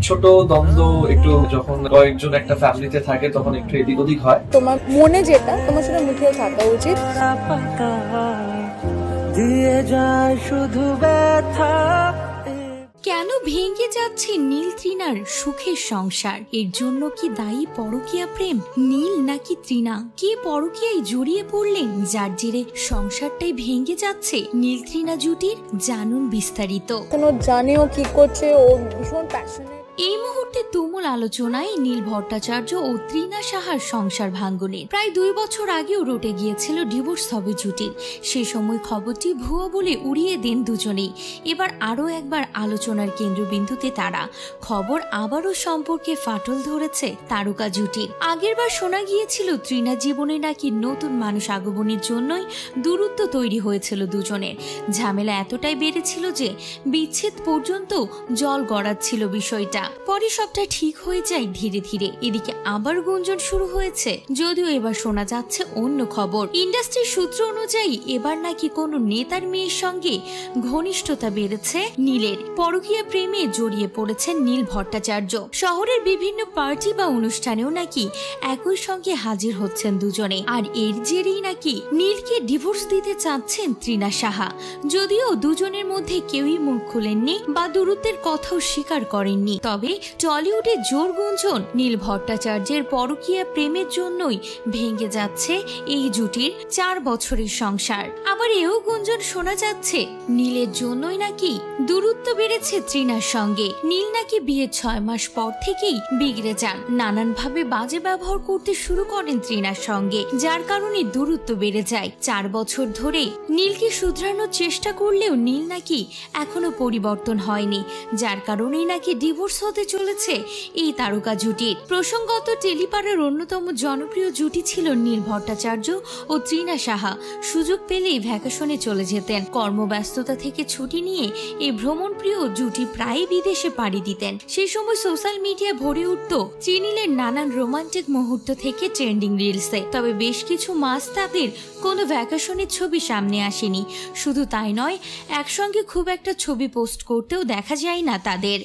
ছোট দ্বন্দ্ব একটু যখন কয়েকজন একটা ফ্যামিলিতে থাকে তখন একটু এদিক ওদিক হয়। তোমার মনে যেটা তোমার সেটা মুখেও থাকা উচিত। দিয়ে যায় শুধু ব্যথা। কেন ভেঙে যাচ্ছে নীল তৃণার সুখের সংসার? এর জন্য কি দায়ী পরকীয়া প্রেম? নীল নাকি তৃণা? কে পরকীয়ায় জড়িয়ে পড়লেন যার জেরে সংসারটাই ভেঙে যাচ্ছে নীল তৃণা জুটির? জানুন বিস্তারিত। জানেও কি করছে, ও ভীষণ প্যাশনেট। এই মুহূর্তে তুমুল আলোচনায় নীল ভট্টাচার্য ও তৃণা সাহার সংসার ভাঙ্গনের। প্রায় 2 বছর আগেও রটে গিয়েছিল ডিভোর্স হবে জুটির। সে সময় খবরটি ভুয়ো বলে উড়িয়ে দেন দুজনেই। এবার আরও একবার আলোচনার কেন্দ্রবিন্দুতে তারা। খবর আবারও সম্পর্কে ফাটল ধরেছে তারকা জুটির। আগেরবার শোনা গিয়েছিল তৃণা জীবনে নাকি নতুন মানুষ আগমনের জন্যই দূরত্ব তৈরি হয়েছিল দুজনের। ঝামেলা এতটাই বেড়েছিল যে বিচ্ছেদ পর্যন্ত জল গড়াচ্ছিল বিষয়টা। পরে সবটা ঠিক হয়ে যায় ধীরে ধীরে। এদিকে আবার গুঞ্জন শুরু হয়েছে, যদিও এবার শোনা যাচ্ছে অন্য খবর। ইন্ডাস্ট্রির সূত্র অনুযায়ী এবার নাকি কোনো নেতার মেয়ের সঙ্গে ঘনিষ্ঠতা বেড়েছে নীলের। পরকীয়া প্রেমে জড়িয়ে পড়েছেন নীল ভট্টাচার্য। শহরের বিভিন্ন পার্টি বা অনুষ্ঠানেও নাকি একই সঙ্গে হাজির হচ্ছেন দুজনে। আর এর জেরেই নাকি নীলকে ডিভোর্স দিতে চাচ্ছেন তৃণা সাহা। যদিও দুজনের মধ্যে কেউই মুখ খুলেননি বা দূরত্বের কথাও স্বীকার করেননি। তবে টলিউডে জোর গুঞ্জন নীল ভট্টাচার্যের পরকীয়া প্রেমের জন্যই ভেঙে যাচ্ছে এই জুটির 4 বছরের সংসার। আবার এও গুঞ্জন শোনা যাচ্ছে নীলের জন্যই নাকি দূরত্ব বেড়েছে তৃণার সঙ্গে। নীল নাকি বিয়ের 6 মাস পর থেকেই বিগড়ে যান, নানানভাবে বাজে ব্যবহার করতে শুরু করেন তৃণার সঙ্গে, যার কারণে দূরত্ব বেড়ে যায়। 4 বছর ধরে নীলকে শুধরানোর চেষ্টা করলেও নীল নাকি এখনো পরিবর্তন হয়নি, যার কারণেই নাকি ডিভোর্স হতে চলেছে এই তারকা জুটির। প্রসঙ্গত টেলিপাড়ার অন্যতম জনপ্রিয় জুটি ছিল নীল ভট্টাচার্য ও তৃণা সাহা। সুযোগ পেলেই ভ্যাকেশনে চলে যেতেন। কর্মব্যস্ততা থেকে ছুটি নিয়ে এই ভ্রমণপ্রিয় জুটি প্রায় বিদেশে পাড়ি দিতেন। সেই সময় সোশ্যাল মিডিয়া ভরে উঠত ত্রিনীলের নানান রোমান্টিক মুহূর্ত থেকে ট্রেন্ডিং রিলসে। তবে বেশ কিছু মাস তাদের কোনো ভ্যাকেশনের ছবি সামনে আসেনি। শুধু তাই নয়, একসঙ্গে খুব একটা ছবি পোস্ট করতেও দেখা যায় না তাদের।